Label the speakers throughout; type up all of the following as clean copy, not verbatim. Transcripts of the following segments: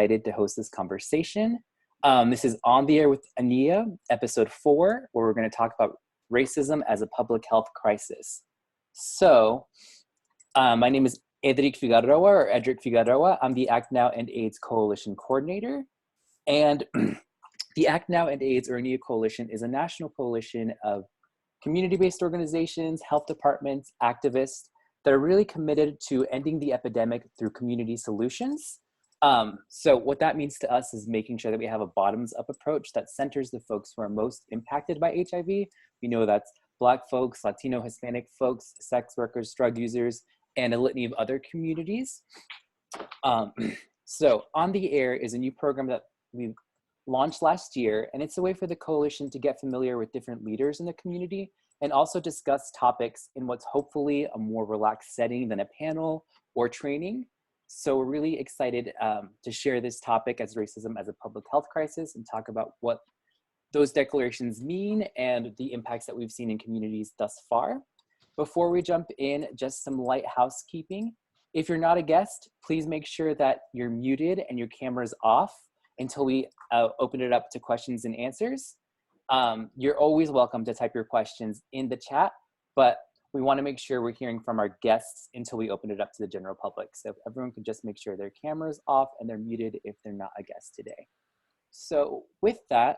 Speaker 1: excited to host this conversation. This is On the Air with ANEA, episode 4, where we're going to talk about racism as a public health crisis. So, my name is Edric Figueroa. I'm the Act Now End AIDS Coalition Coordinator. And the Act Now End AIDS, or ANEA Coalition, is a national coalition of community-based organizations, health departments, activists that are really committed to ending the epidemic through community solutions. So what that means to us is making sure that we have a bottoms-up approach that centers the folks who are most impacted by HIV. We know that's Black folks, Latino, Hispanic folks, sex workers, drug users, and a litany of other communities. So On the Air is a new program that we launched last year, and it's a way for the coalition to get familiar with different leaders in the community and also discuss topics in what's hopefully a more relaxed setting than a panel or training. So we're really excited to share this topic as racism as a public health crisis and talk about what those declarations mean and the impacts that we've seen in communities thus far. Before we jump in, just some light housekeeping. If you're not a guest, please make sure that you're muted and your camera's off until we open it up to questions and answers. You're always welcome to type your questions in the chat, but we want to make sure we're hearing from our guests until we open it up to the general public. So if everyone could just make sure their camera's off and they're muted if they're not a guest today. So with that,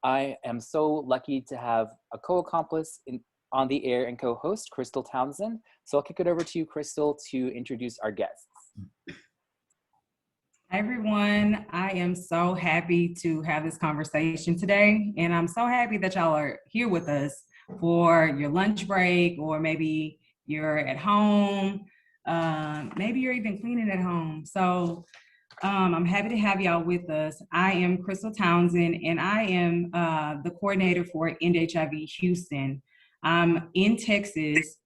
Speaker 1: I am so lucky to have a co-accomplice on the air and co-host, Crystal Townsend. So I'll kick it over to you, Crystal, to introduce our guests.
Speaker 2: Hi, everyone. I am so happy to have this conversation today. And I'm so happy that y'all are here with us for your lunch break, or maybe you're at home. Maybe you're even cleaning at home. So I'm happy to have y'all with us. I am Crystal Townsend, and I am the coordinator for End HIV Houston. I'm in Texas,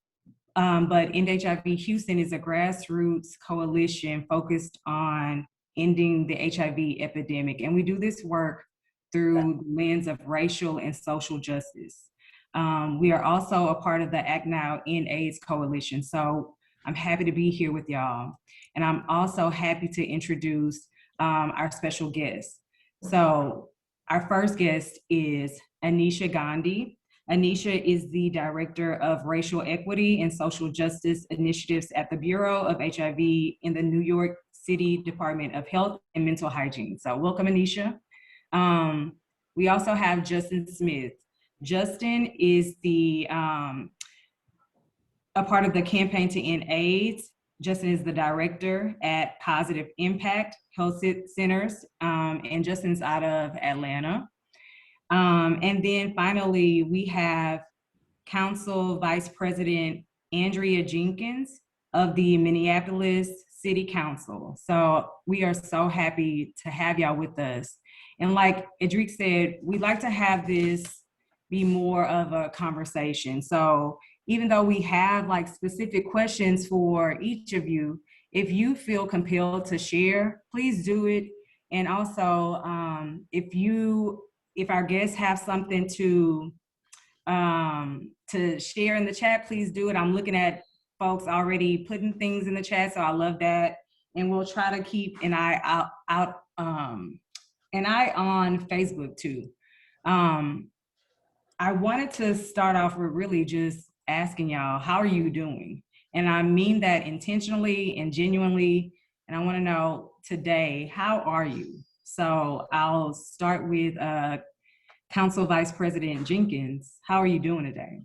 Speaker 2: but End HIV Houston is a grassroots coalition focused on ending the HIV epidemic. And we do this work through the lens of racial and social justice. We are also a part of the Act Now End AIDS Coalition. So I'm happy to be here with y'all. And I'm also happy to introduce our special guest. So our first guest is Anisha Gandhi. Anisha is the Director of Racial Equity and Social Justice Initiatives at the Bureau of HIV in the New York City Department of Health and Mental Hygiene. So welcome, Anisha. We also have Justin Smith. Justin is a part of the Campaign to End AIDS. Justin is the director at Positive Impact Health Centers, and Justin's out of Atlanta. And then finally, we have Council Vice President Andrea Jenkins of the Minneapolis City Council. So we are so happy to have y'all with us. And like Edric said, we'd like to have this be more of a conversation. So even though we have like specific questions for each of you, if you feel compelled to share, please do it. And also, if our guests have something to share in the chat, please do it. I'm looking at folks already putting things in the chat, so I love that. And we'll try to keep an eye on Facebook too. I wanted to start off with really just asking y'all, how are you doing? And I mean that intentionally and genuinely. And I want to know today, how are you? So I'll start with Council Vice President Jenkins. How are you doing today?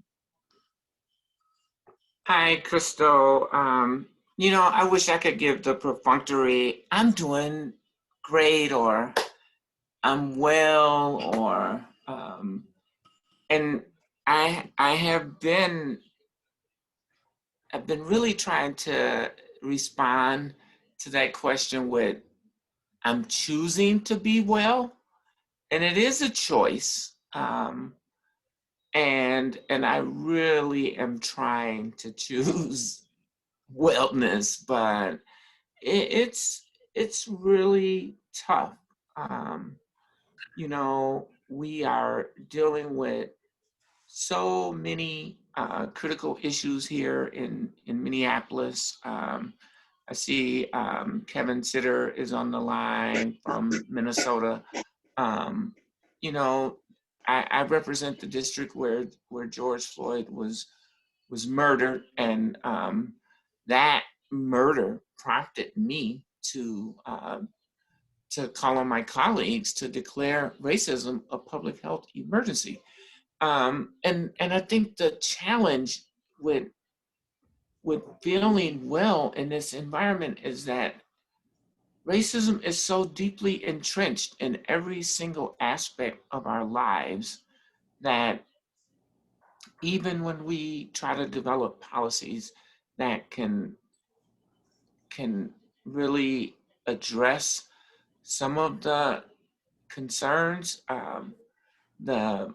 Speaker 3: Hi, Crystal. I wish I could give the perfunctory, I'm doing great, or I'm well, or, and I've been really trying to respond to that question with, I'm choosing to be well, and it is a choice. And I really am trying to choose wellness, but it's really tough. We are dealing with so many critical issues here in Minneapolis. I see Kevin Sitter is on the line from Minnesota. You know, I represent the district where George Floyd was murdered, and that murder prompted me to call on my colleagues to declare racism a public health emergency. And I think the challenge with feeling well in this environment is that racism is so deeply entrenched in every single aspect of our lives that even when we try to develop policies that can really address some of the concerns, the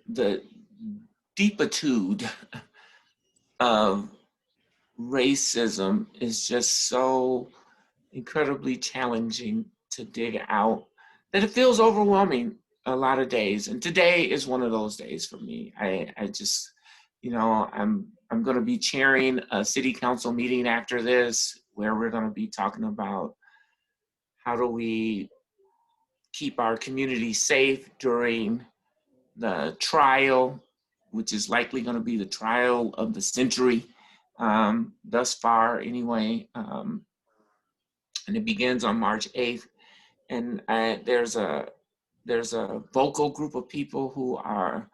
Speaker 3: the deepitude of racism is just so incredibly challenging to dig out that it feels overwhelming a lot of days. And today is one of those days for me. I just, you know, I'm going to be chairing a city council meeting after this, where we're going to be talking about how do we keep our community safe during the trial, which is likely going to be the trial of the century, thus far anyway. And it begins on March 8th. And there's a vocal group of people who are,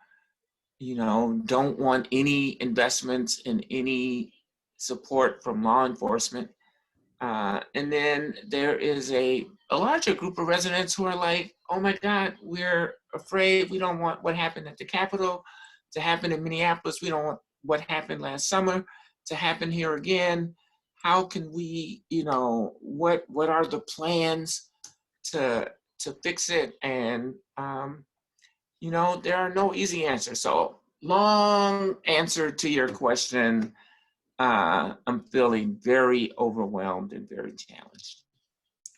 Speaker 3: you know, don't want any investments in any support from law enforcement. And then there is a larger group of residents who are like, oh my God, we're afraid. We don't want what happened at the Capitol to happen in Minneapolis. We don't want what happened last summer to happen here again. How can we, you know, what are the plans to fix it? And, you know, there are no easy answers. So long answer to your question. I'm feeling very overwhelmed and very challenged.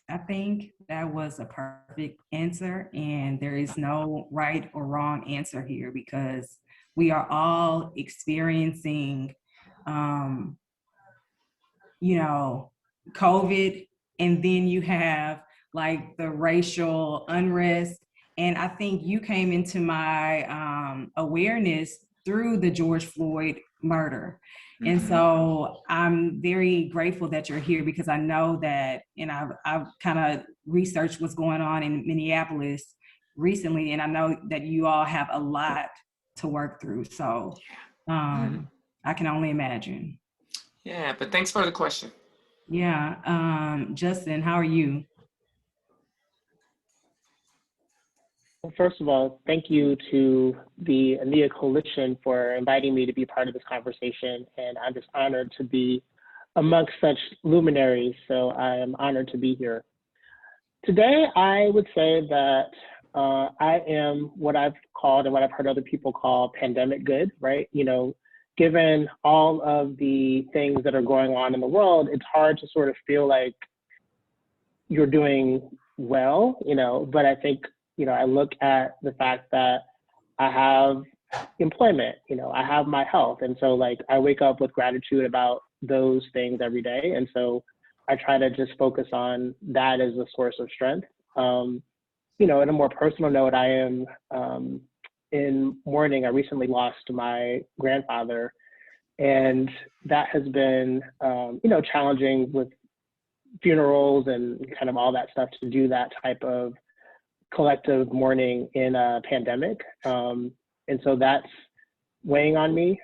Speaker 2: I think that was a perfect answer, and there is no right or wrong answer here because we are all experiencing, you know, COVID, and then you have like the racial unrest. And I think you came into my awareness through the George Floyd murder. And so I'm very grateful that you're here because I know that, and I've kind of researched what's going on in Minneapolis recently, and I know that you all have a lot to work through. So I can only imagine.
Speaker 3: Yeah, but thanks for the question.
Speaker 2: Yeah. Justin, how are you?
Speaker 4: Well, first of all, thank you to the ANEA Coalition for inviting me to be part of this conversation. And I'm just honored to be amongst such luminaries. So I am honored to be here. Today, I would say that I am what I've called and what I've heard other people call pandemic good, right? You know, given all of the things that are going on in the world, it's hard to sort of feel like you're doing well, you know, but I think, you know, I look at the fact that I have employment, you know, I have my health. And so like, I wake up with gratitude about those things every day. And so I try to just focus on that as a source of strength. You know, on a more personal note, I am in mourning. I recently lost my grandfather, and that has been, you know, challenging with funerals and kind of all that stuff to do that type of collective mourning in a pandemic. And so that's weighing on me.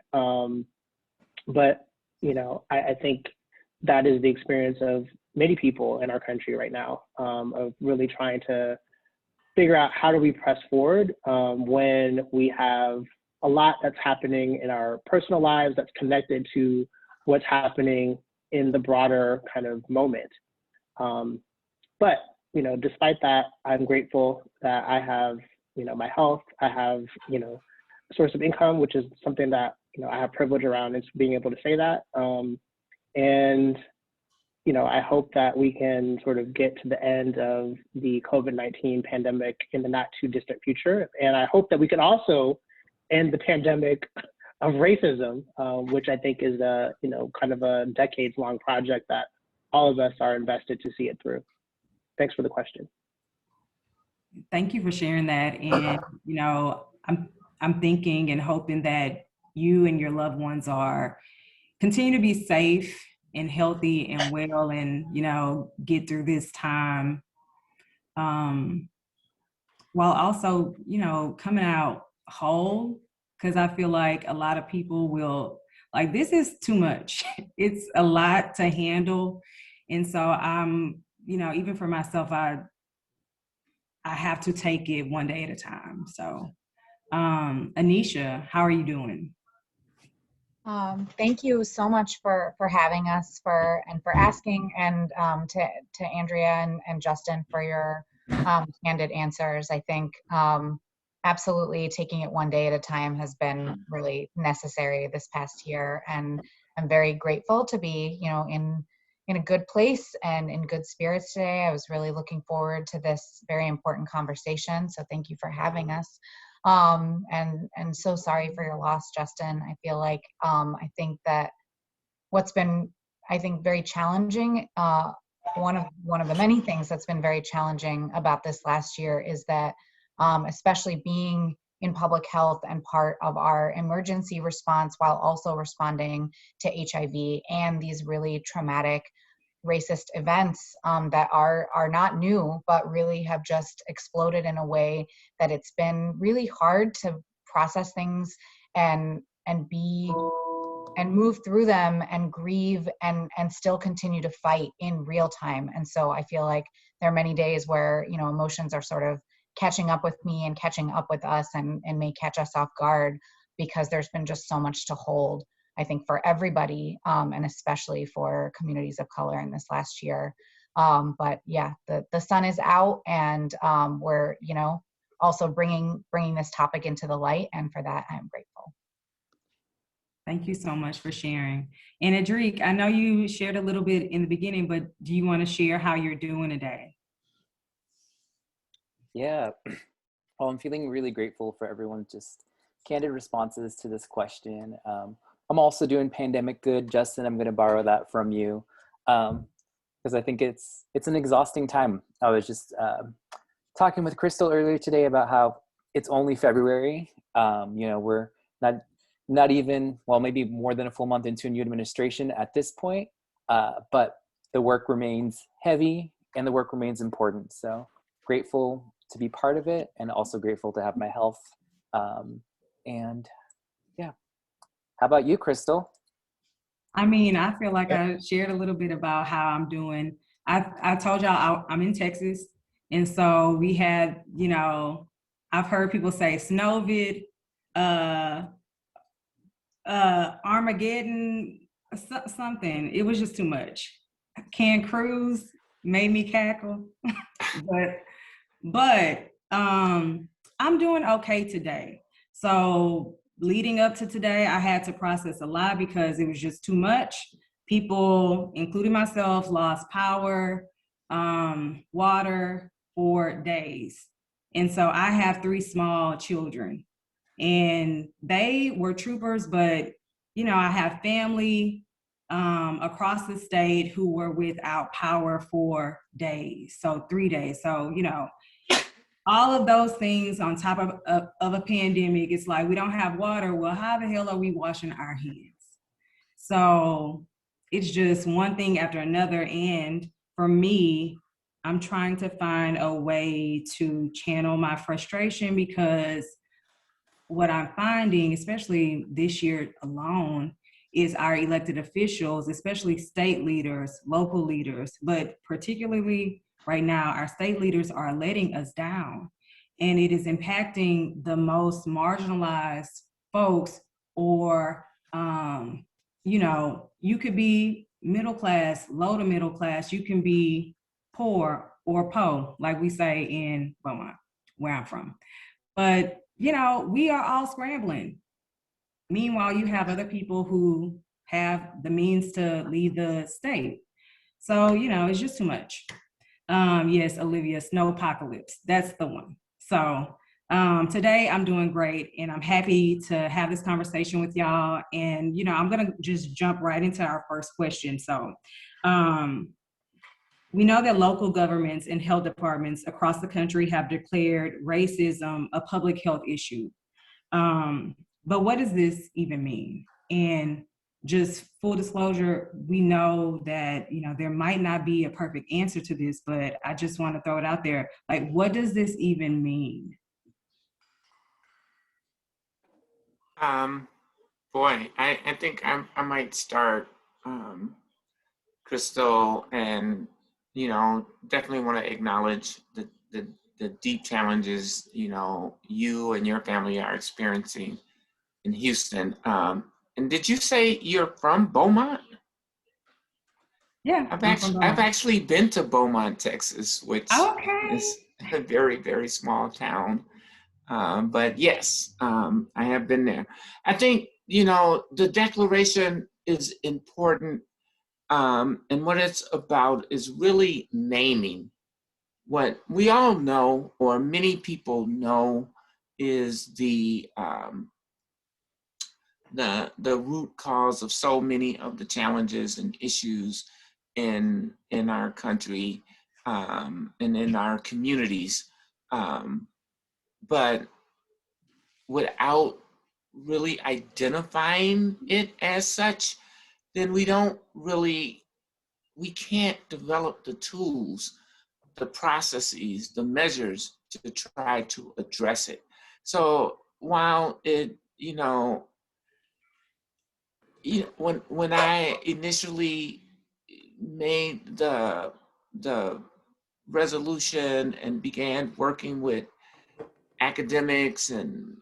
Speaker 4: But, you know, I think that is the experience of many people in our country right now, of really trying to figure out how do we press forward when we have a lot that's happening in our personal lives that's connected to what's happening in the broader kind of moment. But, you know, despite that, I'm grateful that I have, you know, my health, I have, you know, a source of income, which is something that, you know, I have privilege around, is being able to say that. And, you know, I hope that we can sort of get to the end of the COVID-19 pandemic in the not too distant future. And I hope that we can also end the pandemic of racism, which I think is a, kind of a decades-long project that all of us are invested to see it through. Thanks for the question.
Speaker 2: Thank you for sharing that. And, I'm thinking and hoping that you and your loved ones continue to be safe and healthy and well and, get through this time. While also, coming out whole, because I feel like a lot of people will, like, this is too much. It's a lot to handle. And so I'm, even for myself, I have to take it one day at a time. So, Anisha, how are you doing?
Speaker 5: Thank you so much for having us and for asking, and to Andrea and Justin for your candid answers. I think absolutely taking it one day at a time has been really necessary this past year, and I'm very grateful to be, in a good place and in good spirits today. I was really looking forward to this very important conversation, so thank you for having us. And so sorry for your loss, Justin. I feel like I think that what's been, I think, very challenging, one of the many things that's been very challenging about this last year is that especially being in public health and part of our emergency response while also responding to HIV and these really traumatic racist events that are not new, but really have just exploded in a way that it's been really hard to process things and move through them and grieve and still continue to fight in real time. And so I feel like there are many days where, emotions are sort of catching up with me and catching up with us and may catch us off guard because there's been just so much to hold, I think, for everybody, and especially for communities of color in this last year. But yeah, the sun is out, and we're, also bringing this topic into the light, and for that, I'm grateful.
Speaker 2: Thank you so much for sharing. And Adrique, I know you shared a little bit in the beginning, but do you want to share how you're doing today?
Speaker 1: Yeah, well, I'm feeling really grateful for everyone's just candid responses to this question. I'm also doing pandemic good. Justin, I'm going to borrow that from you because I think it's an exhausting time. I was just talking with Crystal earlier today about how it's only February. We're not even, well, maybe more than a full month into a new administration at this point, but the work remains heavy and the work remains important. So grateful to be part of it, and also grateful to have my health. And yeah. How about you, Crystal?
Speaker 2: I mean, I feel like I shared a little bit about how I'm doing. I told y'all I'm in Texas. And so we had, I've heard people say Snowvid, Armageddon, something. It was just too much. Can Cruz made me cackle. but I'm doing okay today. So leading up to today, I had to process a lot because it was just too much. People, including myself, lost power, water for days. And so I have 3 small children, and they were troopers, but, I have family across the state who were without power for days. So 3 days. So, all of those things on top of a pandemic, it's like we don't have water. Well, how the hell are we washing our hands? So it's just one thing after another. And for me, I'm trying to find a way to channel my frustration, because what I'm finding, especially this year alone, is our elected officials, especially state leaders, local leaders, but particularly right now, our state leaders are letting us down, and it is impacting the most marginalized folks. Or, you could be middle class, low to middle class. You can be poor or po, like we say in Beaumont, where I'm from. But, we are all scrambling. Meanwhile, you have other people who have the means to leave the state. So, it's just too much. Yes, Olivia, snow apocalypse. That's the one. So Today I'm doing great, and I'm happy to have this conversation with y'all. And, I'm going to just jump right into our first question. So, we know that local governments and health departments across the country have declared racism a public health issue. But what does this even mean? And just full disclosure, we know that, there might not be a perfect answer to this, but I just want to throw it out there. Like, what does this even mean?
Speaker 3: Boy, I think I might start, Crystal, and definitely want to acknowledge the deep challenges you and your family are experiencing in Houston. And did you say you're from Beaumont?
Speaker 2: Yeah,
Speaker 3: I've actually been to Beaumont, Texas, which
Speaker 2: Okay.
Speaker 3: is a very, very small town. But yes, I have been there. I think, the declaration is important. And what it's about is really naming what we all know, or many people know, is the root cause of so many of the challenges and issues in our country, and in our communities. But without really identifying it as such, then we can't develop the tools, the processes, the measures to try to address it. So while when I initially made the resolution and began working with academics and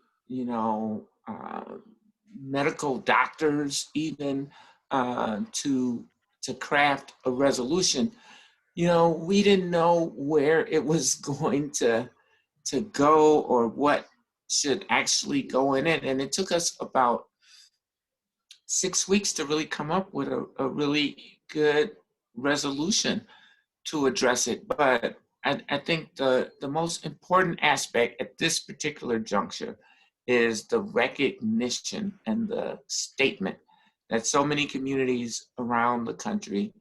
Speaker 3: medical doctors, even to craft a resolution, we didn't know where it was going to go, or what should actually go in it. And it took us about 6 weeks to really come up with a really good resolution to address it. But I think the most important aspect at this particular juncture is the recognition and the statement that so many communities around the country,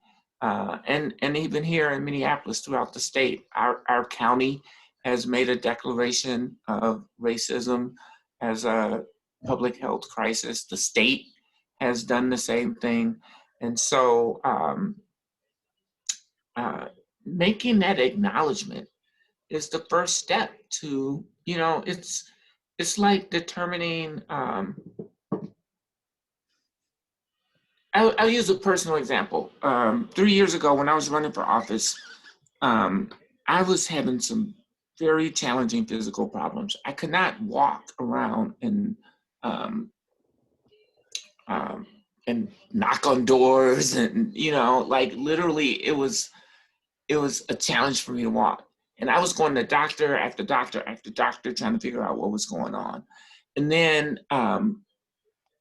Speaker 3: and even here in Minneapolis, throughout the state, our county has made a declaration of racism as a public health crisis. The state has done the same thing. And so making that acknowledgement is the first step to, it's like determining, I'll use a personal example. 3 years ago when I was running for office, I was having some very challenging physical problems. I could not walk around and knock on doors, and like literally it was a challenge for me to walk. And I was going to doctor after doctor after doctor trying to figure out what was going on. And then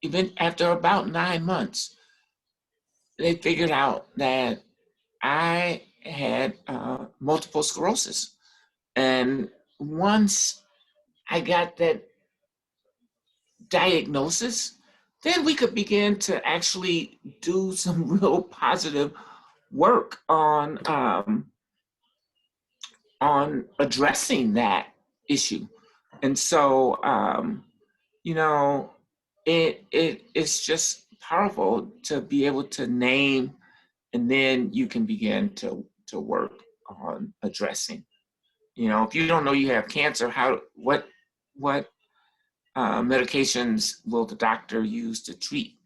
Speaker 3: even after about 9 months, they figured out that I had multiple sclerosis. And once I got that diagnosis, then we could begin to actually do some real positive work on addressing that issue. And so, it's just powerful to be able to name, and then you can begin to work on addressing. If you don't know you have cancer, what medications will the doctor use to treat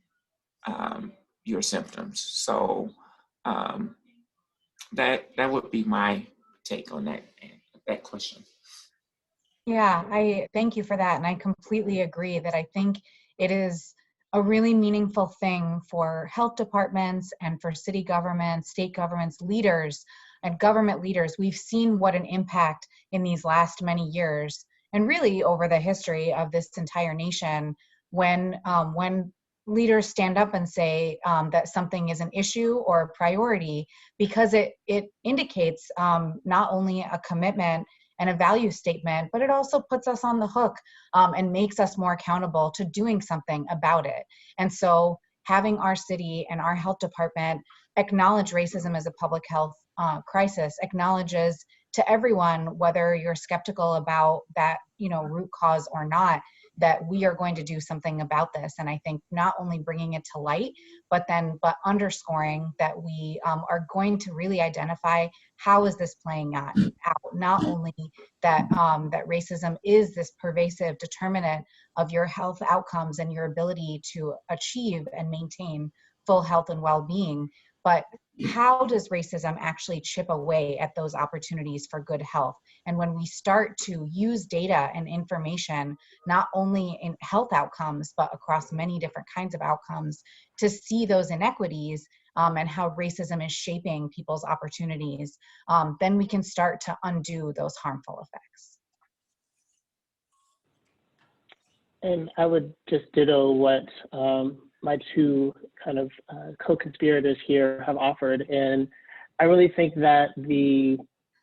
Speaker 3: your symptoms? So that would be my take on that question.
Speaker 5: Yeah, I thank you for that. And I completely agree that I think it is a really meaningful thing for health departments and for city governments, state governments, leaders, and government leaders. We've seen what an impact in these last many years, and really over the history of this entire nation, when leaders stand up and say that something is an issue or a priority, because it indicates not only a commitment and a value statement, but it also puts us on the hook and makes us more accountable to doing something about it. And so having our city and our health department acknowledge racism as a public health crisis, acknowledges to everyone, whether you're skeptical about that, root cause or not, that we are going to do something about this. And I think not only bringing it to light, but underscoring that we are going to really identify how is this playing out. Not only that that racism is this pervasive determinant of your health outcomes and your ability to achieve and maintain full health and well-being, but how does racism actually chip away at those opportunities for good health? And when we start to use data and information, not only in health outcomes, but across many different kinds of outcomes, to see those inequities and how racism is shaping people's opportunities, then we can start to undo those harmful effects.
Speaker 4: And I would just ditto what my two kind of co-conspirators here have offered. And I really think that the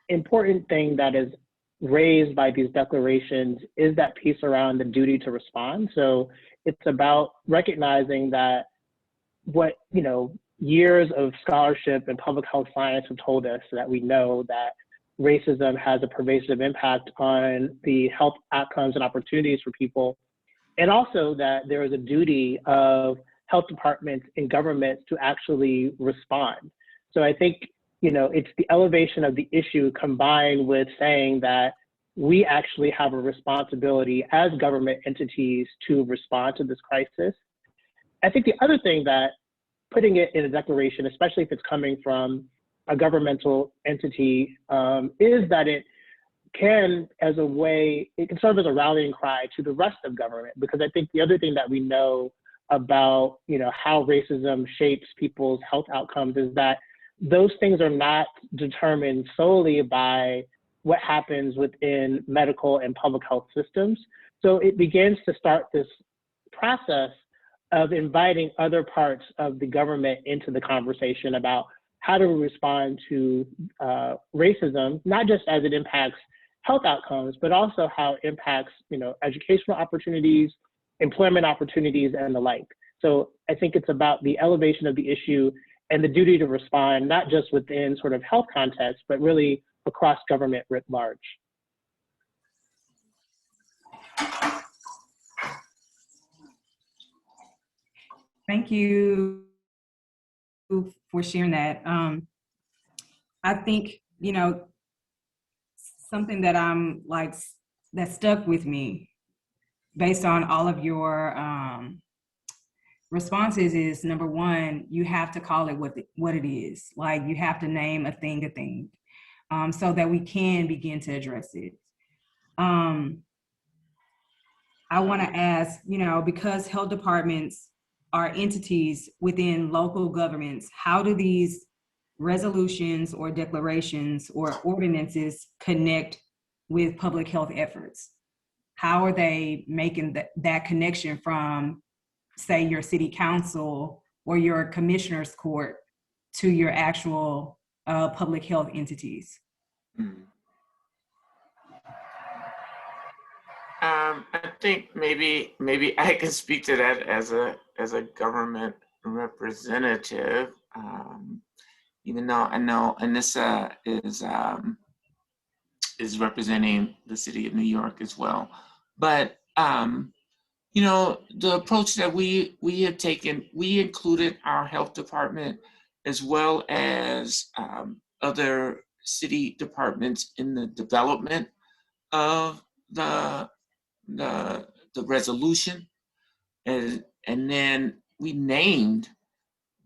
Speaker 4: important thing that is raised by these declarations is that piece around the duty to respond. So it's about recognizing that what, years of scholarship and public health science have told us, that we know that racism has a pervasive impact on the health outcomes and opportunities for people. And also that there is a duty of health departments and governments to actually respond. So I think, it's the elevation of the issue combined with saying that we actually have a responsibility as government entities to respond to this crisis. I think the other thing that putting it in a declaration, especially if it's coming from a governmental entity, is that it can, as a way, it can serve as a rallying cry to the rest of government. Because I think the other thing that we know about, how racism shapes people's health outcomes is that those things are not determined solely by what happens within medical and public health systems. So it begins to start this process of inviting other parts of the government into the conversation about how do we respond to racism, not just as it impacts health outcomes, but also how it impacts, educational opportunities, employment opportunities, and the like. So I think it's about the elevation of the issue and the duty to respond, not just within sort of health context, but really across government writ large.
Speaker 2: Thank you for sharing that. I think, something that that stuck with me based on all of your responses is, number one, you have to call it what it is. Like, you have to name a thing, so that we can begin to address it. I want to ask, because health departments are entities within local governments, how do these resolutions or declarations or ordinances connect with public health efforts? How are they making that connection from, say, your city council or your commissioner's court to your actual public health entities?
Speaker 3: I think maybe I can speak to that as a government representative, even though I know Anisha is representing the city of New York as well. But the approach that we have taken, we included our health department as well as other city departments in the development of the resolution, and then we named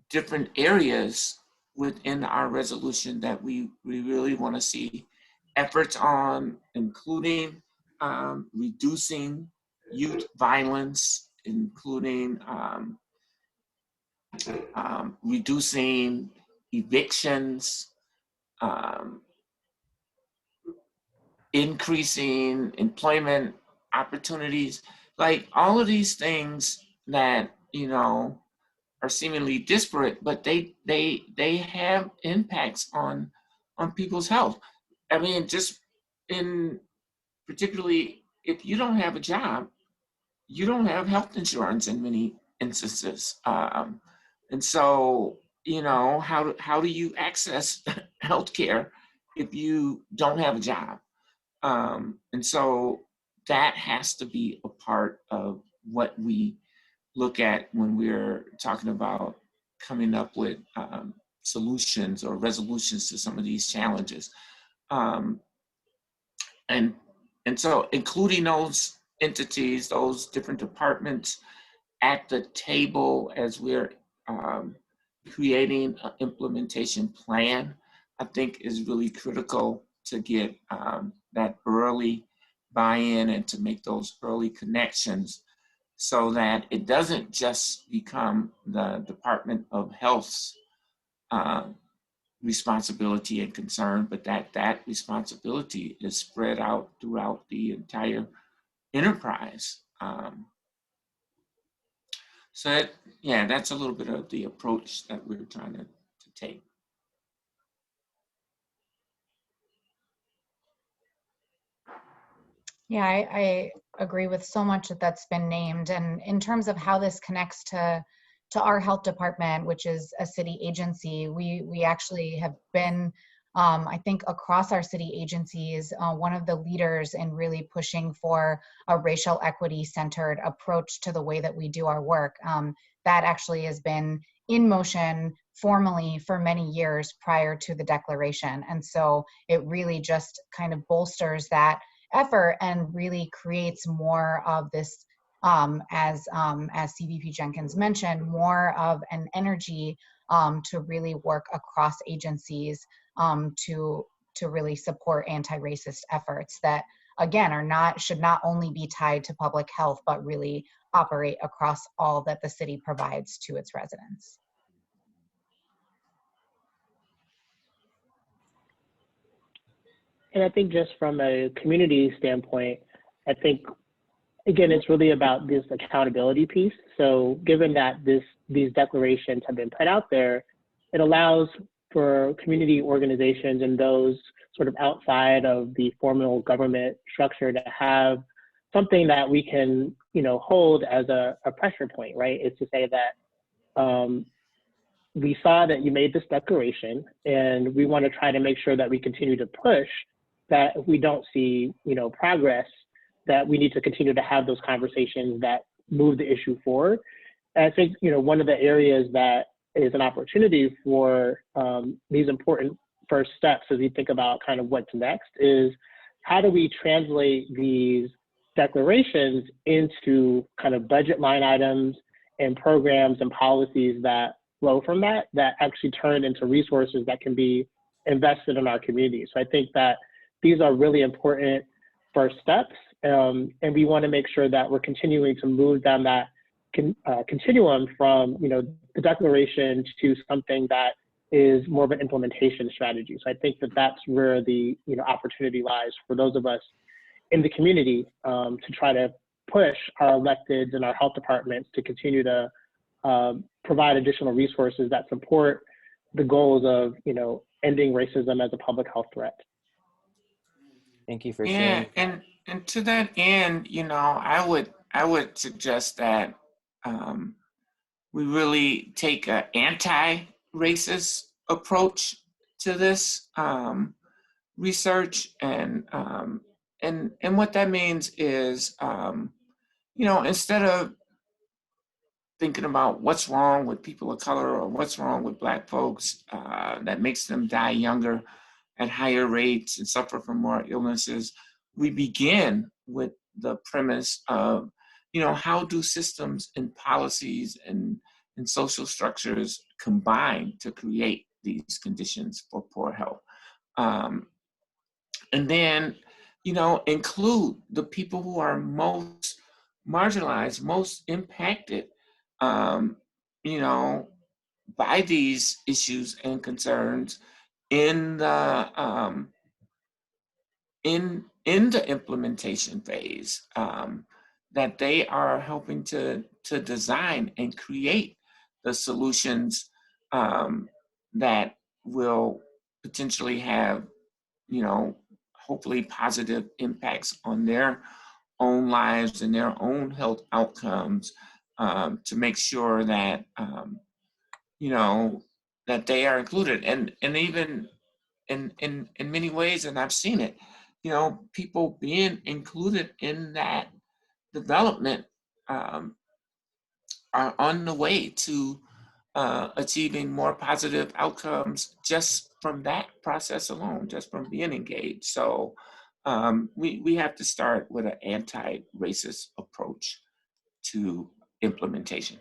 Speaker 3: different areas within our resolution that we really want to see efforts on, including reducing youth violence, including reducing evictions, increasing employment opportunities, like all of these things that are seemingly disparate, but they have impacts on people's health. I mean, just in particularly if you don't have a job, you don't have health insurance in many instances. And so, you know, how do you access healthcare if you don't have a job? And so that has to be a part of what we look at when we're talking about coming up with solutions or resolutions to some of these challenges. Um, and and so including those entities, those different departments at the table as we're creating an implementation plan, I think is really critical to get that early buy-in and to make those early connections so that it doesn't just become the Department of Health's responsibility and concern, but that responsibility is spread out throughout the entire enterprise. So that, yeah, that's a little bit of the approach that we're trying to take.
Speaker 5: Yeah, I agree with so much that's been named. And in terms of how this connects to our health department, which is a city agency, we actually have been, I think, across our city agencies, one of the leaders in really pushing for a racial equity centered approach to the way that we do our work. That actually has been in motion formally for many years prior to the declaration. And so it really just kind of bolsters that effort and really creates more of this, as CVP Jenkins mentioned, more of an energy to really work across agencies to really support anti-racist efforts that, again, should not only be tied to public health, but really operate across all that the city provides to its residents.
Speaker 4: And I think just from a community standpoint, I think, again, it's really about this accountability piece. So given that these declarations have been put out there, it allows for community organizations and those sort of outside of the formal government structure to have something that we can, you know, hold as a pressure point, right? Is to say that we saw that you made this declaration and we want to try to make sure that we continue to push that if we don't see, you know, progress, that we need to continue to have those conversations that move the issue forward. And I think, you know, one of the areas that is an opportunity for these important first steps as we think about kind of what's next is how do we translate these declarations into kind of budget line items and programs and policies that flow from that actually turn into resources that can be invested in our community. So I think that these are really important first steps, and we want to make sure that we're continuing to move down that continuum from, you know, the declaration to something that is more of an implementation strategy. So I think that that's where the, you know, opportunity lies for those of us in the community to try to push our electeds and our health departments to continue to provide additional resources that support the goals of, you know, ending racism as a public health threat.
Speaker 1: Thank you for sharing.
Speaker 3: And to that end, you know, I would suggest that we really take an anti-racist approach to this research, and what that means is, you know, instead of thinking about what's wrong with people of color or what's wrong with Black folks that makes them die younger at higher rates and suffer from more illnesses, we begin with the premise of, you know, how do systems and policies and social structures combine to create these conditions for poor health? And then, you know, include the people who are most marginalized, most impacted, you know, by these issues and concerns in the in the implementation phase, that they are helping to design and create the solutions that will potentially have, you know, hopefully positive impacts on their own lives and their own health outcomes, to make sure that, you know, that they are included. And even in many ways, and I've seen it, you know, people being included in that development are on the way to achieving more positive outcomes just from that process alone, just from being engaged. So we have to start with an anti-racist approach to implementation.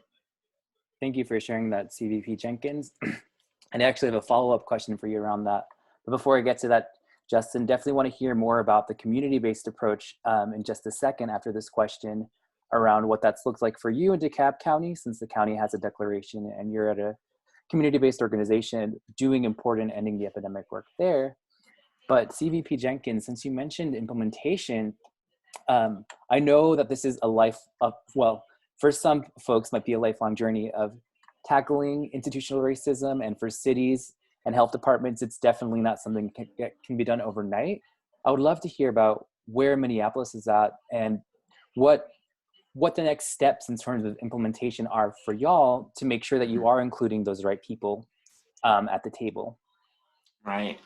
Speaker 1: Thank you for sharing that, CVP Jenkins. And I actually have a follow-up question for you around that. But before I get to that, Justin, definitely want to hear more about the community-based approach in just a second after this question around what that's looked like for you in DeKalb County, since the county has a declaration and you're at a community-based organization doing important ending the epidemic work there. But CVP Jenkins, since you mentioned implementation, I know that this is a life of, well, for some folks might be a lifelong journey of tackling institutional racism, and for cities and health departments, it's definitely not something that can be done overnight. I would love to hear about where Minneapolis is at and what the next steps in terms of implementation are for y'all to make sure that you are including those right people at the table.
Speaker 3: Right.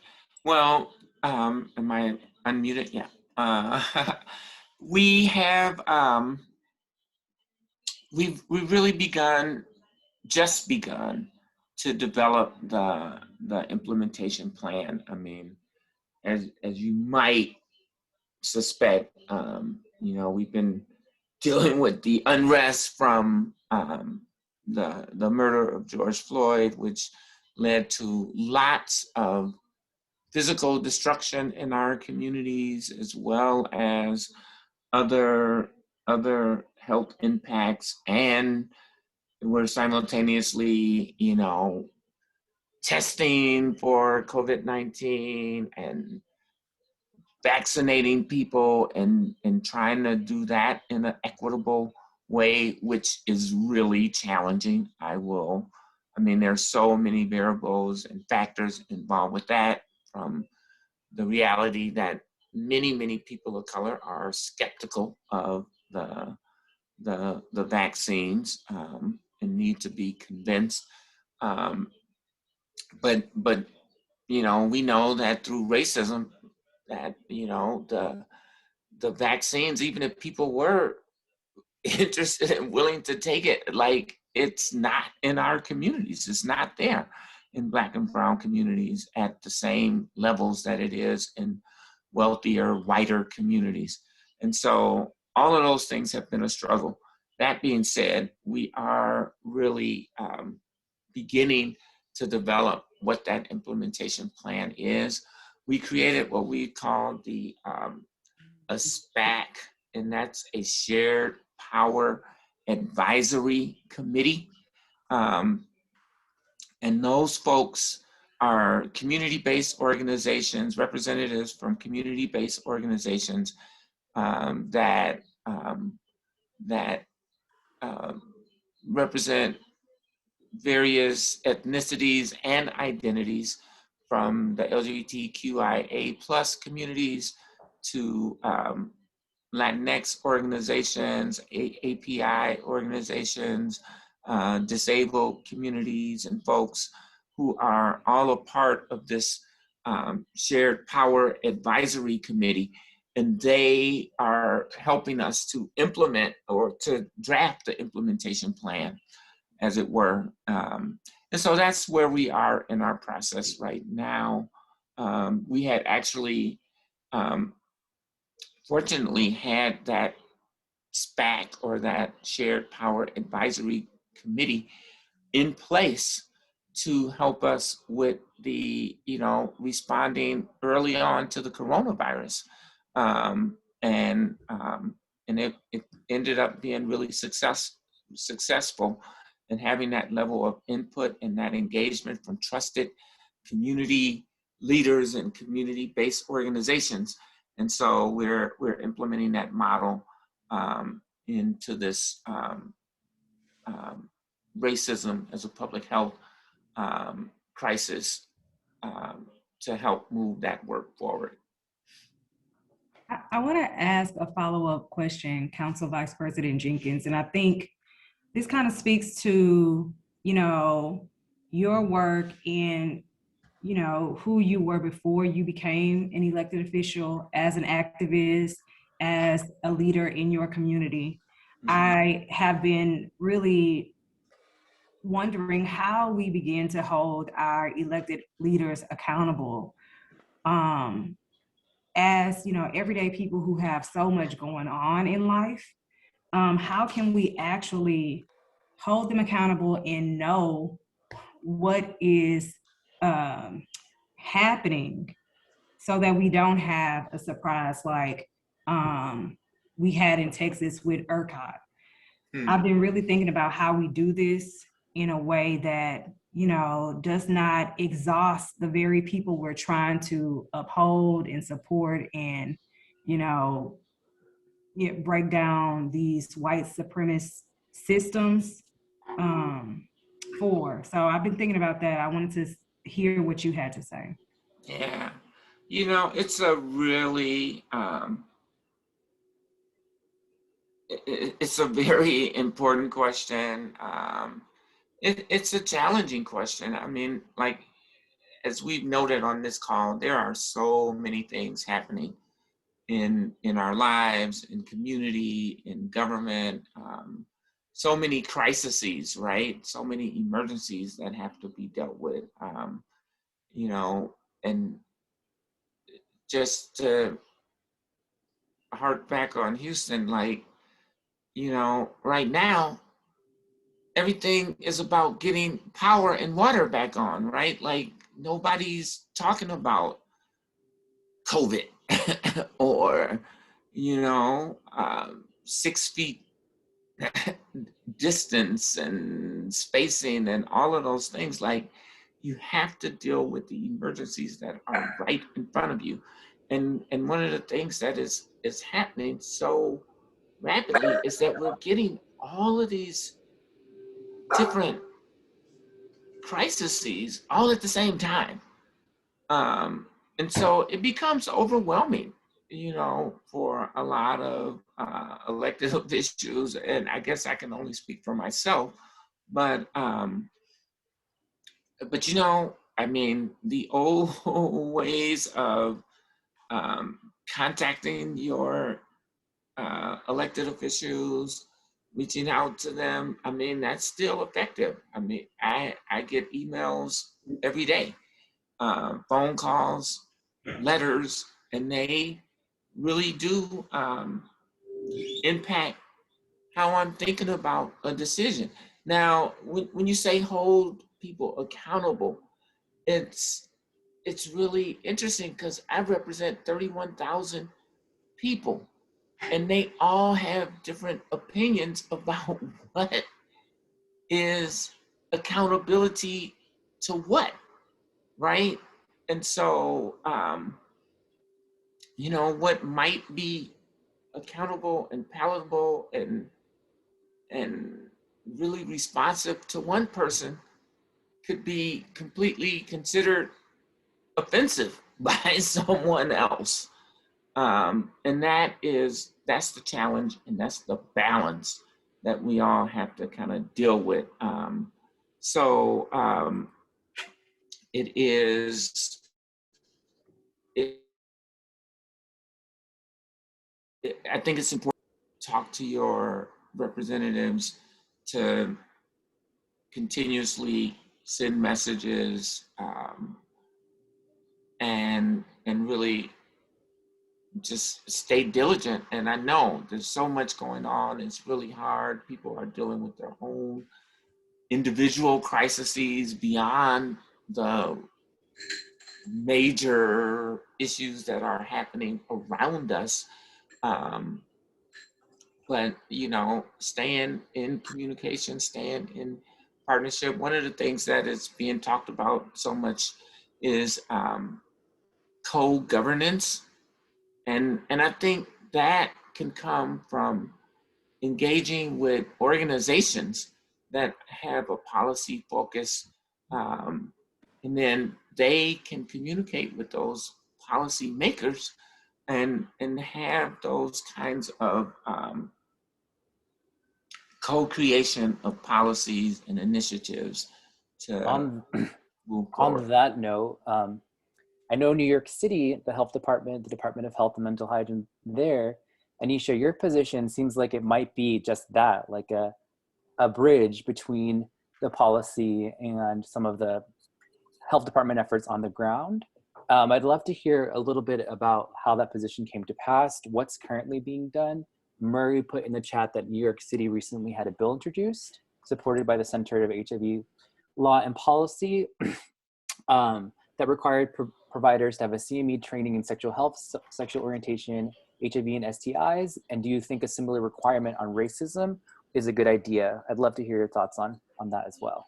Speaker 3: Well, am I unmuted? Yeah. We have, we've really just begun to develop the implementation plan. I mean, as you might suspect, you know, we've been dealing with the unrest from the murder of George Floyd, which led to lots of physical destruction in our communities, as well as other health impacts. And we're simultaneously, you know, testing for COVID-19 and vaccinating people and trying to do that in an equitable way, which is really challenging. I mean, there's so many variables and factors involved with that, from the reality that many people of color are skeptical of the vaccines and need to be convinced. But you know, we know that through racism, that, you know, the vaccines, even if people were interested and willing to take it, like, it's not in our communities. It's not there in Black and brown communities at the same levels that it is in wealthier, whiter communities. And so all of those things have been a struggle. That being said, we are really beginning to develop what that implementation plan is. We created what we call a SPAC, and that's a Shared Power Advisory Committee. And those folks are community-based organizations, representatives from community-based organizations that represent various ethnicities and identities, from the LGBTQIA plus communities to Latinx organizations, API organizations, disabled communities, and folks who are all a part of this Shared Power Advisory Committee. And they are helping us to implement, or to draft the implementation plan, as it were. And so that's where we are in our process right now. We had actually, fortunately, had that SPAC, or that Shared Power Advisory Committee, in place to help us with the, you know, responding early on to the coronavirus. And it ended up being really successful in having that level of input and that engagement from trusted community leaders and community-based organizations. And so we're implementing that model into this racism as a public health crisis to help move that work forward.
Speaker 2: I want to ask a follow-up question, Council Vice President Jenkins, and I think this kind of speaks to, you know, your work and, you know, who you were before you became an elected official, as an activist, as a leader in your community. I have been really wondering how we begin to hold our elected leaders accountable. As you know, everyday people who have so much going on in life, how can we actually hold them accountable and know what is happening so that we don't have a surprise like we had in Texas with ERCOT? I've been really thinking about how we do this in a way that, you know, does not exhaust the very people we're trying to uphold and support and, you know, break down these white supremacist systems for. So I've been thinking about that. I wanted to hear what you had to say.
Speaker 3: Yeah, you know, it's a really, it's a very important question. It's a challenging question. I mean, like, as we've noted on this call, there are so many things happening in our lives, in community, in government, so many crises, right? So many emergencies that have to be dealt with, you know, and just to hark back on Houston, like, you know, right now, everything is about getting power and water back on, right? Like, nobody's talking about COVID or, you know, 6 feet distance and spacing and all of those things. Like, you have to deal with the emergencies that are right in front of you. And one of the things that is happening so rapidly is that we're getting all of these different crises all at the same time. And so it becomes overwhelming, you know, for a lot of elected officials. And I guess I can only speak for myself, but you know, I mean, the old ways of contacting your elected officials, reaching out to them, I mean, that's still effective. I mean, I get emails every day, phone calls, letters, and they really do impact how I'm thinking about a decision. Now, when you say hold people accountable, it's really interesting because I represent 31,000 people, and they all have different opinions about what is accountability to what, right? And so, you know, what might be accountable and palatable and really responsive to one person could be completely considered offensive by someone else. And that's the challenge, and that's the balance that we all have to kind of deal with. So it is, I think it's important to talk to your representatives, to continuously send messages, and really just stay diligent. And I know there's so much going on. It's really hard. People are dealing with their own individual crises beyond the major issues that are happening around us. But, you know, staying in communication, staying in partnership. One of the things that is being talked about so much is co-governance. And I think that can come from engaging with organizations that have a policy focus, and then they can communicate with those policy makers and have those kinds of co-creation of policies and initiatives to
Speaker 1: On
Speaker 3: move
Speaker 1: on
Speaker 3: forward.
Speaker 1: that note, I know New York City, the health department, the Department of Health and Mental Hygiene there, Anisha, your position seems like it might be just that, like a bridge between the policy and some of the health department efforts on the ground. I'd love to hear a little bit about how that position came to pass, what's currently being done. Murray put in the chat that New York City recently had a bill introduced, supported by the Center of HIV Law and Policy, that required providers to have a CME training in sexual health, sexual orientation, HIV, and STIs. And do you think a similar requirement on racism is a good idea? I'd love to hear your thoughts on that as well.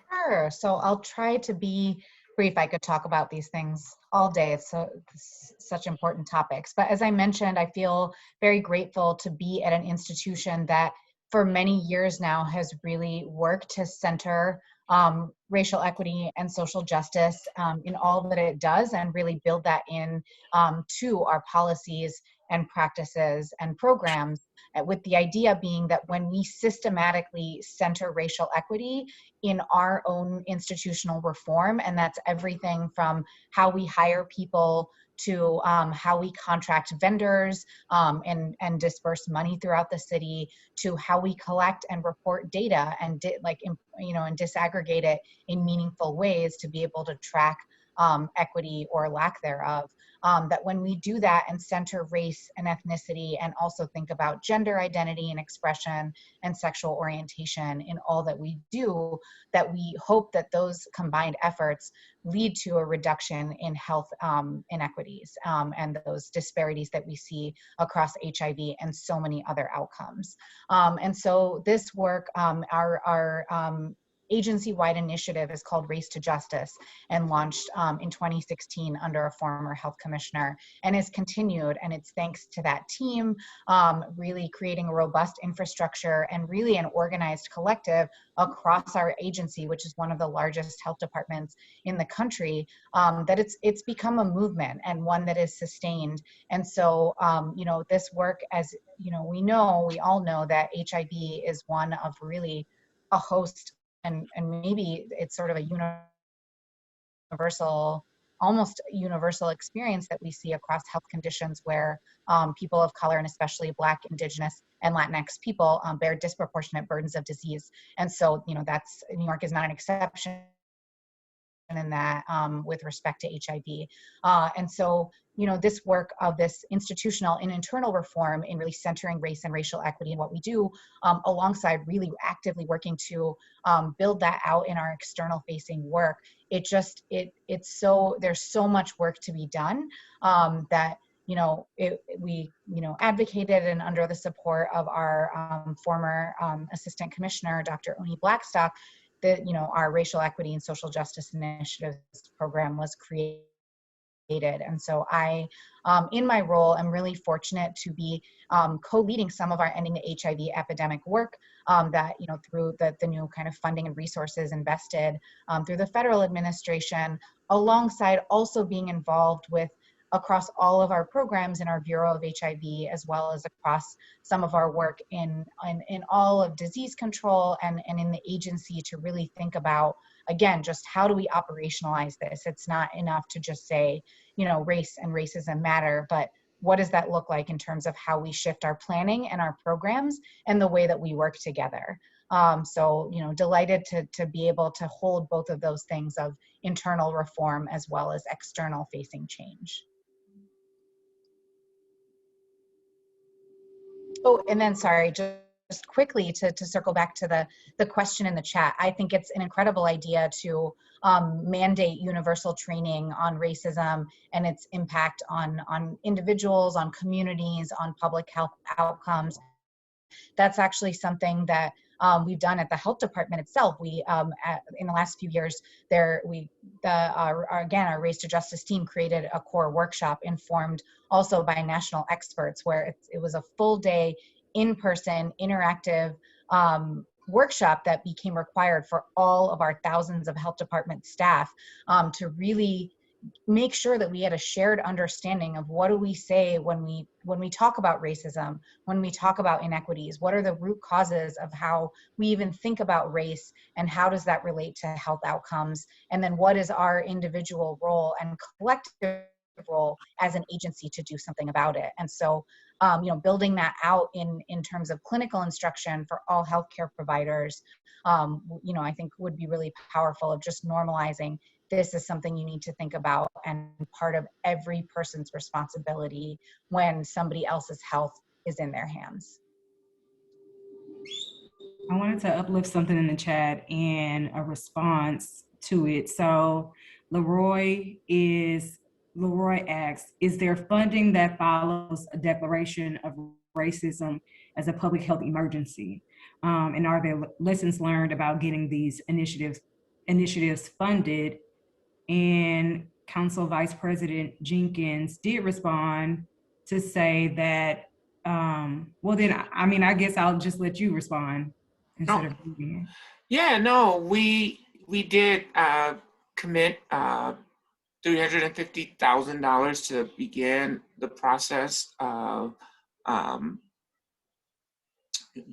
Speaker 5: Sure. So I'll try to be brief. I could talk about these things all day. It's such important topics. But as I mentioned, I feel very grateful to be at an institution that for many years now has really worked to center racial equity and social justice in all that it does, and really build that in to our policies and practices and programs, with the idea being that when we systematically center racial equity in our own institutional reform, and that's everything from how we hire people to how we contract vendors and disperse money throughout the city, to how we collect and report data and and disaggregate it in meaningful ways to be able to track equity or lack thereof. That when we do that and center race and ethnicity, and also think about gender identity and expression and sexual orientation in all that we do, that we hope that those combined efforts lead to a reduction in health inequities and those disparities that we see across HIV and so many other outcomes. And so this work, our agency-wide initiative is called Race to Justice, and launched in 2016 under a former health commissioner, and is continued. And it's thanks to that team really creating a robust infrastructure and really an organized collective across our agency, which is one of the largest health departments in the country, that it's become a movement, and one that is sustained. And so, this work, as we all know that HIV is one of really a host, and maybe it's sort of a almost universal experience that we see across health conditions where people of color, and especially Black, Indigenous, and Latinx people bear disproportionate burdens of disease. And so, that's, New York is not an exception in that with respect to HIV. And so, this work of this institutional and internal reform in really centering race and racial equity in what we do, alongside really actively working to build that out in our external facing work, there's so much work to be done that we advocated, and under the support of our former assistant commissioner, Dr. Oni Blackstock, that our racial equity and social justice initiatives program was created. And so I, in my role, am really fortunate to be co-leading some of our ending the HIV epidemic work that, through the new kind of funding and resources invested through the federal administration, alongside also being involved with across all of our programs in our Bureau of HIV, as well as across some of our work in all of disease control and in the agency, to really think about, again, just how do we operationalize this? It's not enough to just say, race and racism matter, but what does that look like in terms of how we shift our planning and our programs and the way that we work together? So, delighted to be able to hold both of those things of internal reform as well as external facing change. Oh, and then, sorry, just quickly to circle back to the question in the chat. I think it's an incredible idea to mandate universal training on racism and its impact on individuals, on communities, on public health outcomes. That's actually something that we've done at the health department itself. We, in the last few years, our Race to Justice team created a core workshop informed also by national experts, where it was a full day, in-person, interactive workshop that became required for all of our thousands of health department staff to really make sure that we had a shared understanding of what do we say when we talk about racism, when we talk about inequities, what are the root causes of how we even think about race, and how does that relate to health outcomes, and then what is our individual role and collective role as an agency to do something about it. And so building that out in terms of clinical instruction for all healthcare providers, I think would be really powerful, of just normalizing this is something you need to think about and part of every person's responsibility when somebody else's health is in their hands.
Speaker 2: I wanted to uplift something in the chat and a response to it. So Leroy asks, is there funding that follows a declaration of racism as a public health emergency? And are there lessons learned about getting these initiatives funded? And Council Vice President Jenkins did respond to say that, I guess I'll just let you respond instead of reading it.
Speaker 3: Yeah, no, we did commit $350,000 to begin the process of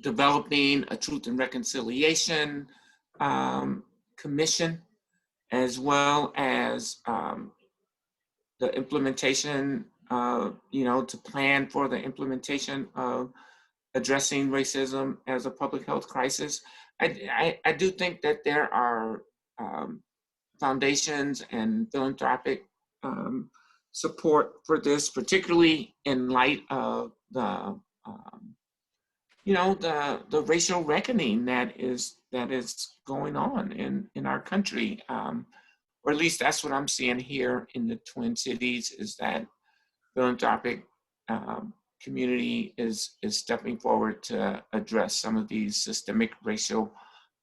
Speaker 3: developing a Truth and Reconciliation Commission, as well as the implementation, to plan for the implementation of addressing racism as a public health crisis. I do think that there are foundations and philanthropic support for this, particularly in light of the racial reckoning that is going on in our country, or at least that's what I'm seeing here in the Twin Cities, is that philanthropic community is stepping forward to address some of these systemic racial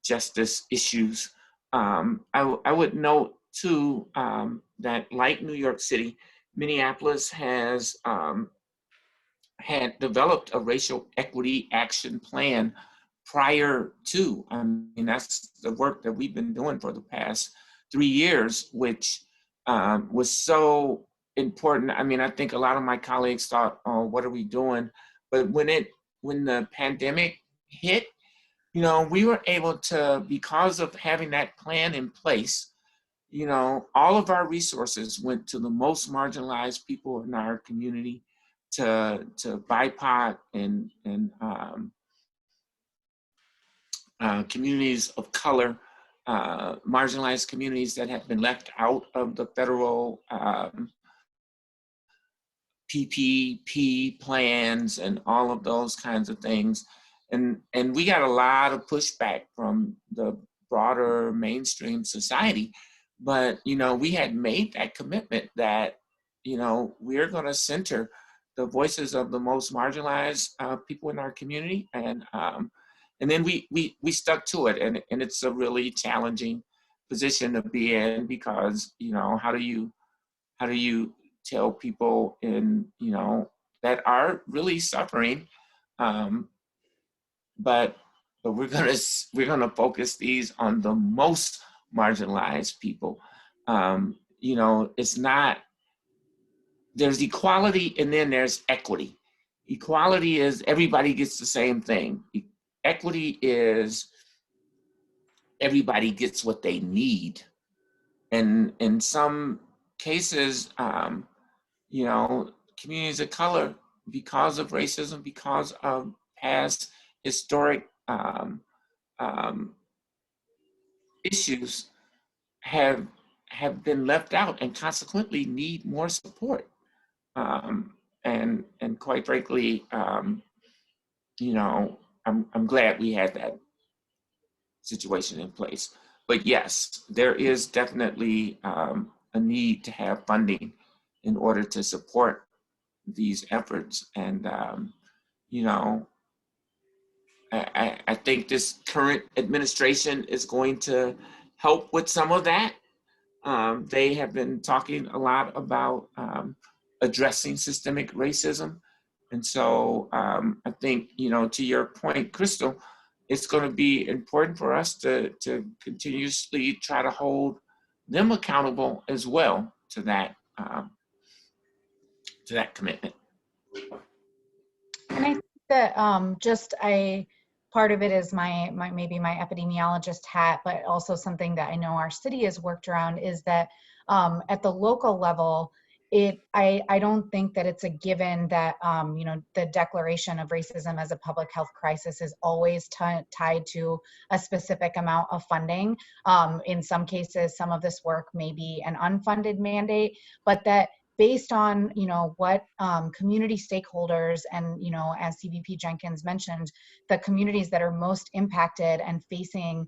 Speaker 3: justice issues. I would note too that, like New York City, Minneapolis has had developed a racial equity action plan prior to. That's the work that we've been doing for the past 3 years, which was so important. I think a lot of my colleagues thought, oh, what are we doing? But when the pandemic hit, we were able to, because of having that plan in place, all of our resources went to the most marginalized people in our community, to BIPOC and communities of color, marginalized communities that have been left out of the federal PPP plans and all of those kinds of things. And we got a lot of pushback from the broader mainstream society. But, we had made that commitment that, we're going to center the voices of the most marginalized people in our community. And then we stuck to it. And it's a really challenging position to be in, because, how do you tell people that are really suffering, but we're gonna focus these on the most marginalized people. It's not, there's equality and then there's equity. Equality is everybody gets the same thing. Equity is everybody gets what they need. And in some cases, communities of color, because of racism, because of past historic issues, have been left out and consequently need more support. And quite frankly, I'm glad we had that situation in place. But yes, there is definitely a need to have funding in order to support these efforts. And, I think this current administration is going to help with some of that. They have been talking a lot about addressing systemic racism. And so I think, to your point, Crystal, it's going to be important for us to continuously try to hold them accountable as well. to that commitment.
Speaker 5: And I think that part of it is maybe my epidemiologist hat, but also something that I know our city has worked around is that at the local level, I don't think that it's a given that the declaration of racism as a public health crisis is always tied to a specific amount of funding. In some cases, some of this work may be an unfunded mandate, but that based on what community stakeholders and as CVP Jenkins mentioned, the communities that are most impacted and facing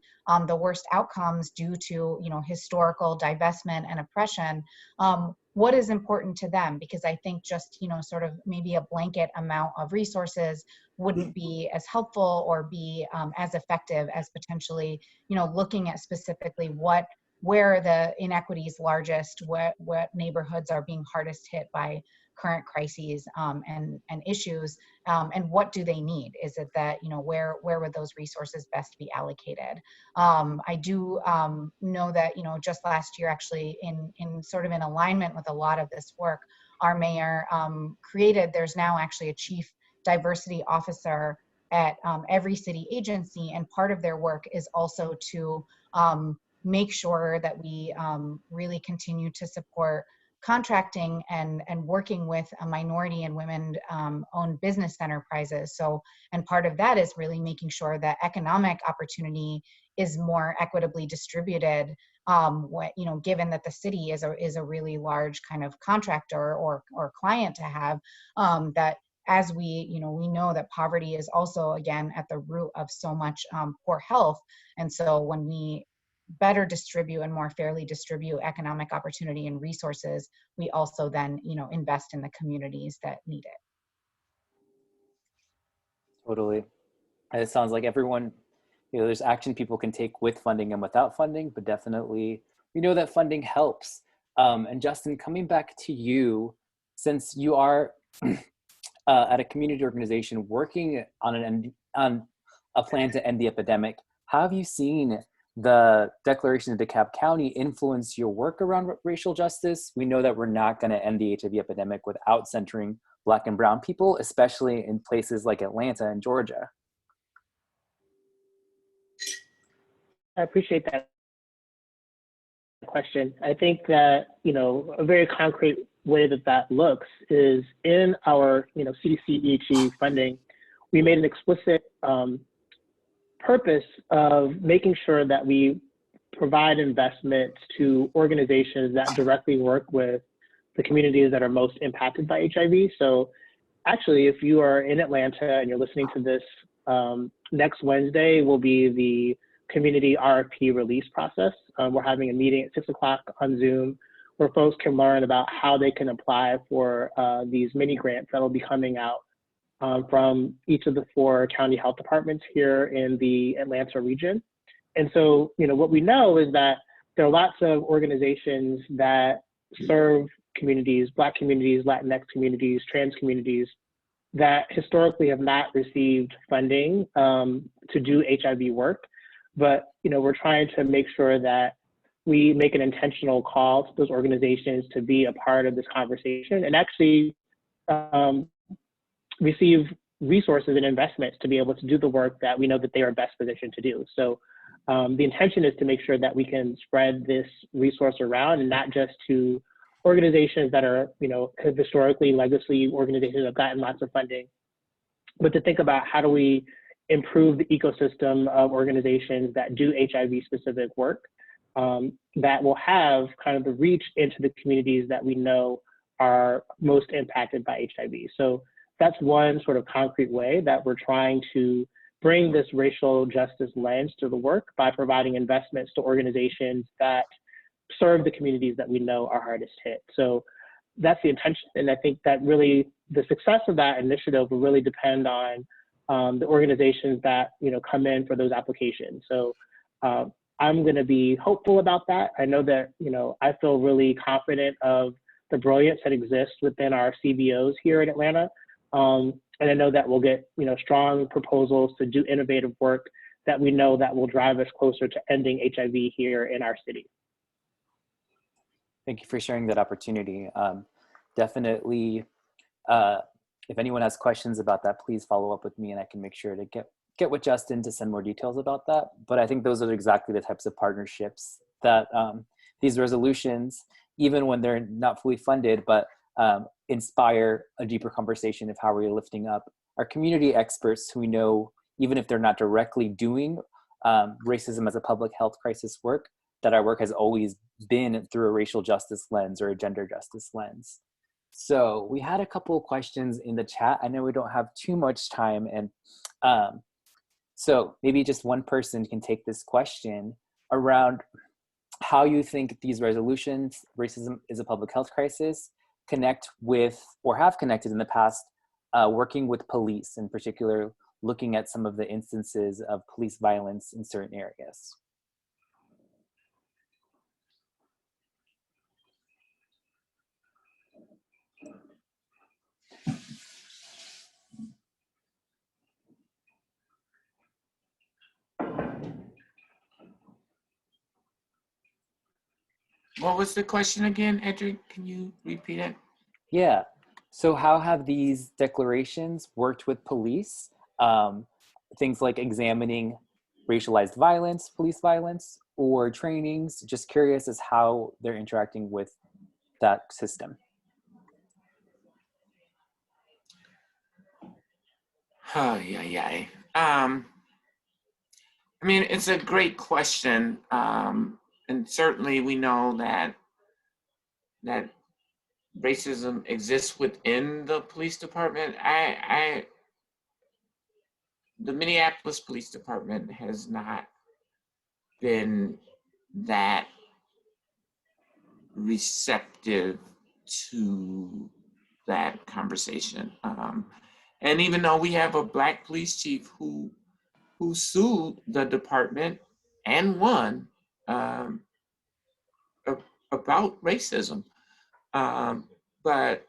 Speaker 5: the worst outcomes due to historical divestment and oppression, what is important to them? Because I think just sort of maybe a blanket amount of resources wouldn't be as helpful or be as effective as potentially looking at specifically where are the inequities largest, what neighborhoods are being hardest hit by current crises and issues, and what do they need? Is it that, where would those resources best be allocated? I do know that, just last year, actually, in sort of in alignment with a lot of this work, our mayor there's now actually a chief diversity officer at every city agency, and part of their work is also to make sure that we really continue to support contracting and working with a minority and women owned business enterprises. So, and part of that is really making sure that economic opportunity is more equitably distributed, given that the city is a really large kind of contractor or client to have, that as we know that poverty is also, again, at the root of so much poor health. And so when we better distribute and more fairly distribute economic opportunity and resources, we also then, invest in the communities that need it.
Speaker 1: Totally. And it sounds like everyone, there's action people can take with funding and without funding, but definitely we know that funding helps. And Justin, coming back to you, since you are at a community organization working on a plan to end the epidemic, how have you seen the Declaration of DeKalb County influence your work around racial justice? We know that we're not going to end the HIV epidemic without centering Black and Brown people, especially in places like Atlanta and Georgia.
Speaker 4: I appreciate that question. I think that, a very concrete way that looks is in our, CDC EHE funding, we made an explicit purpose of making sure that we provide investments to organizations that directly work with the communities that are most impacted by HIV. So actually, if you are in Atlanta and you're listening to this, next Wednesday will be the community RFP release process. We're having a meeting at 6 o'clock on Zoom where folks can learn about how they can apply for these mini grants that will be coming out from each of the 4 county health departments here in the Atlanta region. And so, what we know is that there are lots of organizations that serve communities, Black communities, Latinx communities, trans communities, that historically have not received funding to do HIV work. But, we're trying to make sure that we make an intentional call to those organizations to be a part of this conversation and actually receive resources and investments to be able to do the work that we know that they are best positioned to do. So the intention is to make sure that we can spread this resource around, and not just to organizations that are, have historically legacy organizations that have gotten lots of funding, but to think about how do we improve the ecosystem of organizations that do HIV specific work that will have kind of the reach into the communities that we know are most impacted by HIV. So that's one sort of concrete way that we're trying to bring this racial justice lens to the work by providing investments to organizations that serve the communities that we know are hardest hit. So that's the intention. And I think that really the success of that initiative will really depend on the organizations that, come in for those applications. So I'm going to be hopeful about that. I know that, I feel really confident of the brilliance that exists within our CBOs here in Atlanta. And I know that we'll get, strong proposals to do innovative work that we know that will drive us closer to ending HIV here in our city.
Speaker 1: Thank you for sharing that opportunity. Definitely, if anyone has questions about that, please follow up with me and I can make sure to get with Justin to send more details about that. But I think those are exactly the types of partnerships that these resolutions, even when they're not fully funded, but inspire a deeper conversation of how we're lifting up our community experts who we know, even if they're not directly doing racism as a public health crisis work, that our work has always been through a racial justice lens or a gender justice lens. So we had a couple of questions in the chat. I know we don't have too much time, and so maybe just one person can take this question around how you think these resolutions, racism is a public health crisis, connect with, or have connected in the past, working with police, in particular, looking at some of the instances of police violence in certain areas.
Speaker 3: What was the question again, Andrea? Can you repeat it?
Speaker 1: Yeah. So how have these declarations worked with police? Things like examining racialized violence, police violence, or trainings. Just curious as how they're interacting with that system.
Speaker 3: Oh, yeah. I mean, it's a great question. And certainly we know that racism exists within the police department. The Minneapolis Police Department has not been that receptive to that conversation. And even though we have a Black police chief who sued the department and won about racism, but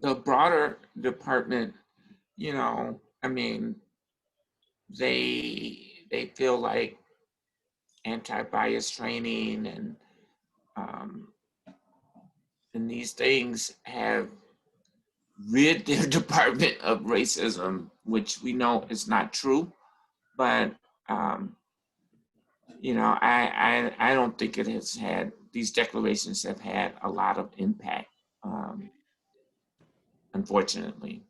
Speaker 3: the broader department, you know, I mean, they feel like anti-bias training and these things have rid their department of racism, which we know is not true. But you know, I don't think it has had, these declarations have had a lot of impact, unfortunately.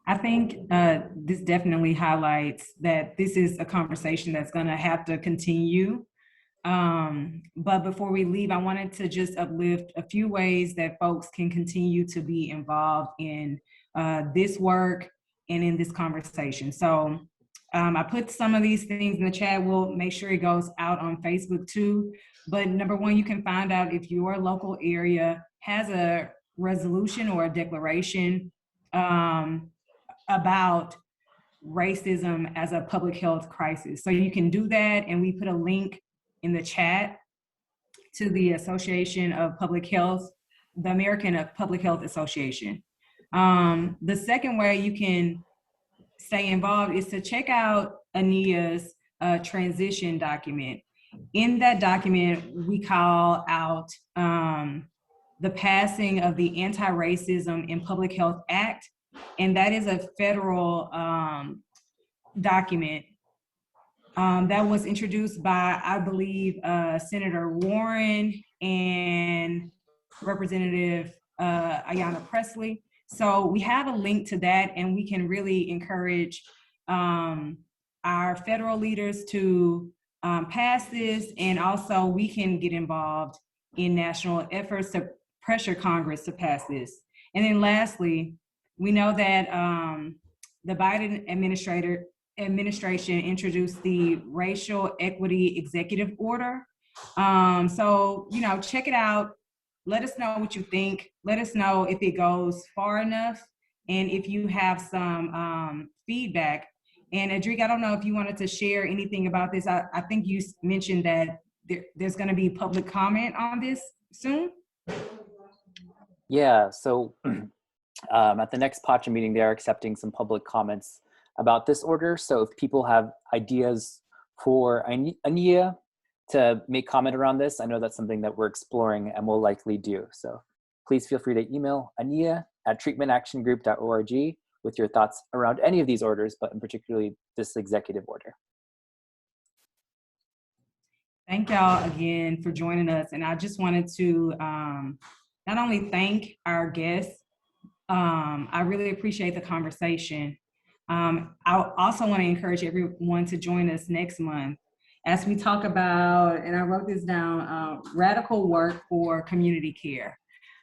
Speaker 2: I think this definitely highlights that this is a conversation that's going to have to continue. But before we leave, I wanted to just uplift a few ways that folks can continue to be involved in this work and in this conversation. So I put some of these things in the chat. We'll make sure it goes out on Facebook too. But number one, you can find out if your local area has a resolution or a declaration about racism as a public health crisis. So you can do that, and we put a link in the chat to the Association of Public Health, the American Public Health Association. The second way you can stay involved is to check out ANEA's transition document. In that document, we call out the passing of the Anti-Racism in Public Health Act, and that is a federal document that was introduced by, I believe, Senator Warren and Representative Ayanna Pressley. So we have a link to that, and we can really encourage our federal leaders to pass this, and also we can get involved in national efforts to pressure Congress to pass this. And then lastly, we know that the Biden administration introduced the Racial Equity Executive Order. So, you know, check it out. Let us know what you think. Let us know if it goes far enough and if you have some feedback. And Andrea, I don't know if you wanted to share anything about this. I think you mentioned that there's going to be public comment on this soon.
Speaker 1: Yeah, so at the next PACHA meeting, they are accepting some public comments about this order. So if people have ideas for ANEA to make comment around this, I know that's something that we're exploring and will likely do. So please feel free to email ANEA@treatmentactiongroup.org with your thoughts around any of these orders, but in particularly this executive order.
Speaker 2: Thank y'all again for joining us. And I just wanted to not only thank our guests, I really appreciate the conversation. I also want to encourage everyone to join us next month as we talk about, and I wrote this down, radical work for community care.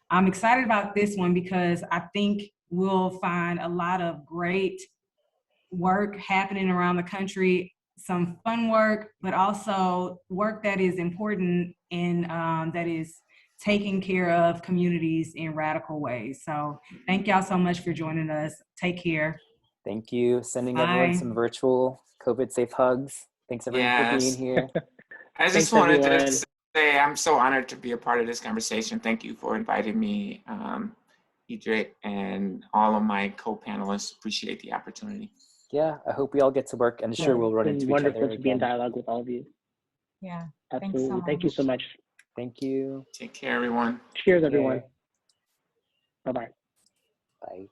Speaker 2: I'm excited about this one because I think we'll find a lot of great work happening around the country, some fun work, but also work that is important and that is taking care of communities in radical ways. So thank y'all so much for joining us. Take care.
Speaker 1: Thank you. Sending
Speaker 2: Bye.
Speaker 1: everyone some virtual COVID safe hugs. Thanks everyone for being here.
Speaker 3: I just
Speaker 4: Thanks,
Speaker 3: wanted
Speaker 4: everyone.
Speaker 3: to say I'm so honored to be a part of this conversation. Thank you for inviting me, Idrit, and all of my co-panelists. Appreciate the opportunity.
Speaker 1: Yeah, I hope we all get to work, and sure we'll run
Speaker 4: It's
Speaker 1: into each other
Speaker 4: wonderful to be in
Speaker 1: again.
Speaker 4: dialogue with all of you.
Speaker 5: Yeah.
Speaker 4: Absolutely.
Speaker 5: so
Speaker 4: Thank you so much.
Speaker 1: Thank you.
Speaker 3: Take care, everyone.
Speaker 4: Cheers, everyone. Bye-bye.
Speaker 1: Bye.